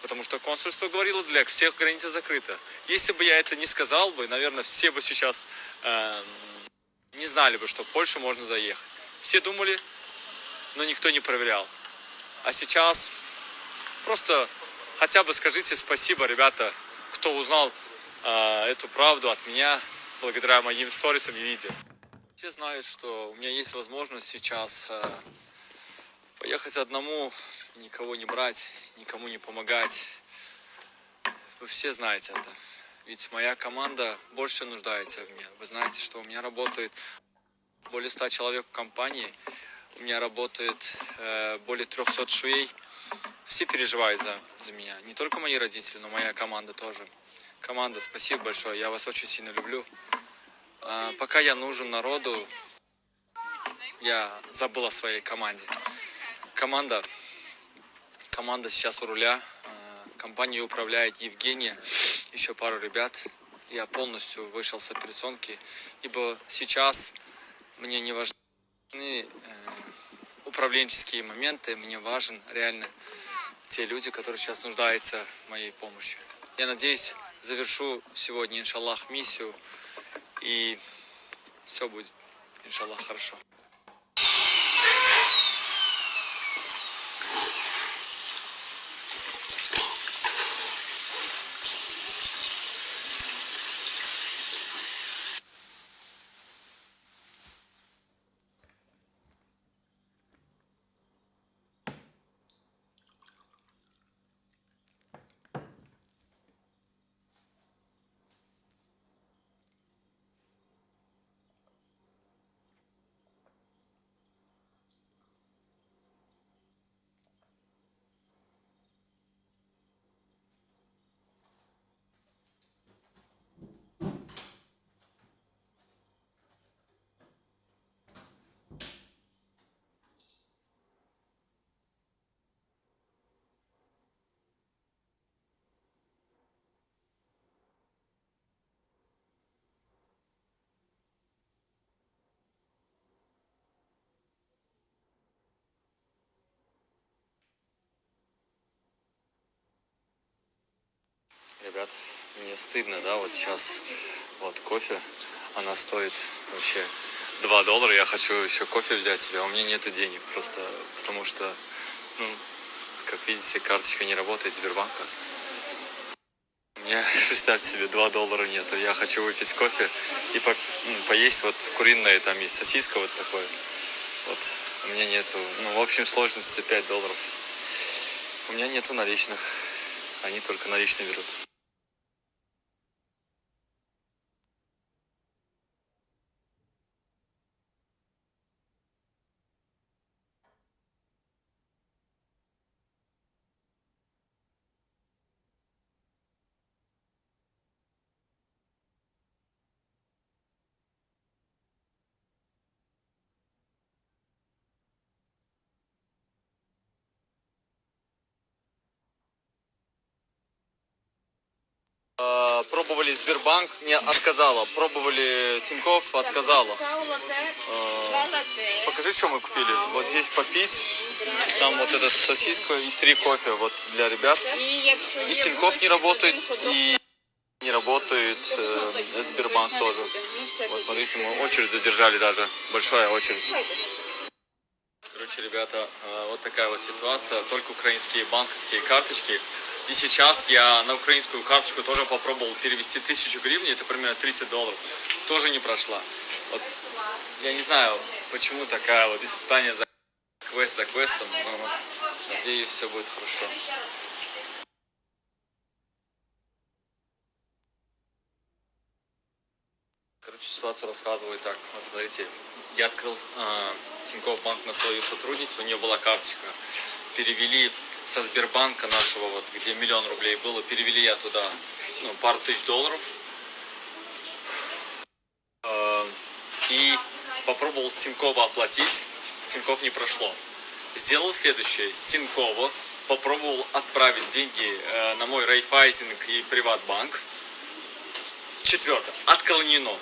Потому что консульство говорило, для всех граница закрыта. Если бы я это не сказал бы, наверное, все бы сейчас не знали бы, что в Польшу можно заехать. Все думали, но никто не проверял. А сейчас просто хотя бы скажите спасибо, ребята, кто узнал эту правду от меня, благодаря моим сторисам и видео. Все знают, что у меня есть возможность сейчас поехать одному, никого не брать, никому не помогать. Вы все знаете это. Ведь моя команда больше нуждается в мне. Вы знаете, что у меня работает более 100 человек в компании. У меня работает более 300 швей. Все переживают за меня. Не только мои родители, но моя команда тоже. Команда, спасибо большое. Я вас очень сильно люблю. Пока я нужен народу, я забыл о своей команде. Команда сейчас у руля. Компанией управляет Евгения, еще пару ребят. Я полностью вышел с операционки, ибо сейчас мне не важны управленческие моменты, мне важен реально те люди, которые сейчас нуждаются в моей помощи. Я надеюсь, завершу сегодня, иншаллах, миссию, и все будет, иншаллах, хорошо. Ребят, мне стыдно, да, вот сейчас вот кофе, она стоит вообще $2, я хочу еще кофе взять себе, а у меня нету денег просто, потому что, ну, как видите, карточка не работает Сбербанка. У меня, представьте себе, $2 нету, я хочу выпить кофе и поесть вот в куриной, там есть сосиска вот такое, вот, у меня нету, ну, в общем сложности $5. У меня нету наличных, они только наличные берут. Пробовали Сбербанк, не отказала. Пробовали Тинькофф, отказала. Покажи, что мы купили. Вот здесь попить. Там вот этот сосиску и 3 кофе вот для ребят. И Тинькофф не работает, и не работает Сбербанк тоже. Вот смотрите, мы очередь задержали даже. Большая очередь. Короче, ребята, вот такая вот ситуация. Только украинские банковские карточки. И сейчас я на украинскую карточку тоже попробовал перевести 1000 гривен, это примерно $30. Тоже не прошла. Вот, я не знаю, почему такая вот испытание за квестом, но надеюсь, все будет хорошо. Короче, ситуацию рассказываю так. Вот смотрите, я открыл Тинькофф банк на свою сотрудницу, у нее была карточка. Перевели со Сбербанка нашего, вот где $1 000 000 было, перевели я туда, ну, пару тысяч долларов. И попробовал с Тинькова оплатить, Тинькофф не прошло. Сделал следующее, с Тинькова попробовал отправить деньги на мой Райфайзинг и Приватбанк. Четвертое, отклонено.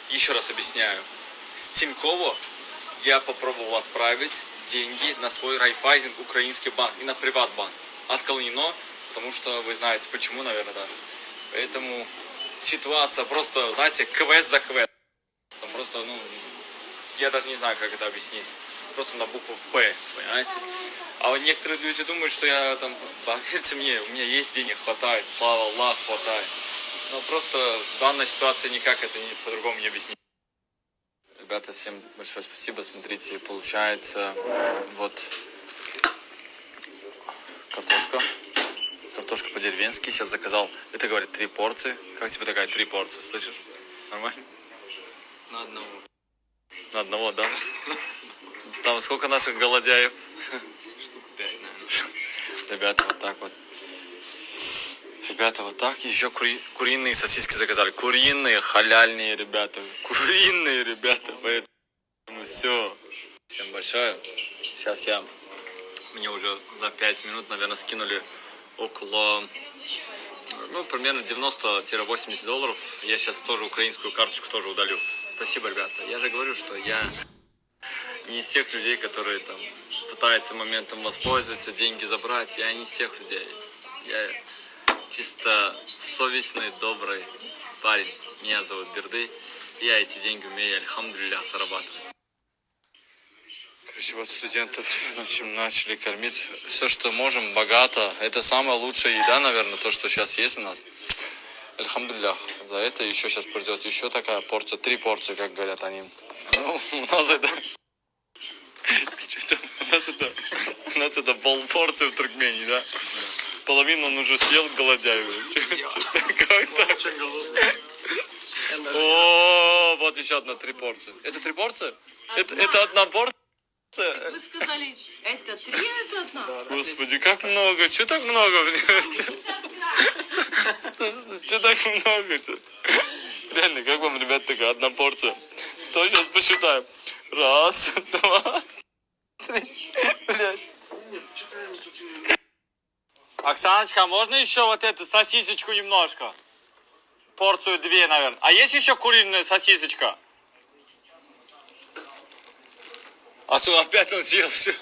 Еще раз объясняю, с Тинькова я попробовал отправить деньги на свой Райфайзинг, украинский банк и на Приватбанк. отклонено, потому что вы знаете почему, наверное, да. Поэтому ситуация просто, знаете, квест за квест. Там просто, ну, я даже не знаю, как это объяснить. Просто на букву П, понимаете? А вот некоторые люди думают, что я там, поверьте мне, у меня есть денег, хватает, слава Аллаху, хватает. Но просто в данной ситуации никак это по-другому не объяснить. Ребята, всем большое спасибо. Смотрите, получается вот картошка. Картошка по-деревенски. Сейчас заказал, это говорит 3 порции. Как тебе такая 3 порции, слышишь? Нормально? На одного. На одного, да? Там сколько наших голодяев? Штук 5, наверное. Ребята, вот так вот. Ребята, вот так. Еще куриные сосиски заказали. Куриные, халяльные, ребята. Куриные, ребята. Поэтому все. Всем большое. Сейчас мне уже за 5 минут, наверное, скинули около, ну, примерно 90-80 долларов. Я сейчас тоже украинскую карточку тоже удалю. Спасибо, ребята. Я же говорю, что я не из тех людей, которые там пытаются моментом воспользоваться, деньги забрать. Я не из тех людей. Я чисто совестный, добрый парень. Меня зовут Берды. Я эти деньги умею, альхамдулиллях, зарабатывать. Короче, вот студентов начали кормить. Все, что можем, богато. Это самая лучшая еда, наверное, то, что сейчас есть у нас. Альхамдулиллях. За это еще сейчас придет еще такая порция. 3 порции, как говорят они. Ну, у нас это... У нас это полпорции в Туркмении, да? Половину он уже съел, голодяю. О, вот еще одна 3 порции. Это 3 порции? Это одна порция? Вы сказали, это 3, это одна? Господи, как много. Че так много? Че так много? Реально, как вам, ребят, такая одна порция? Что, сейчас посчитаем. 1, 2, 3. Блядь. Оксаночка, можно еще вот эту сосисочку немножко? Порцию 2, наверное. А есть еще куриная сосисочка? А то опять он съел все.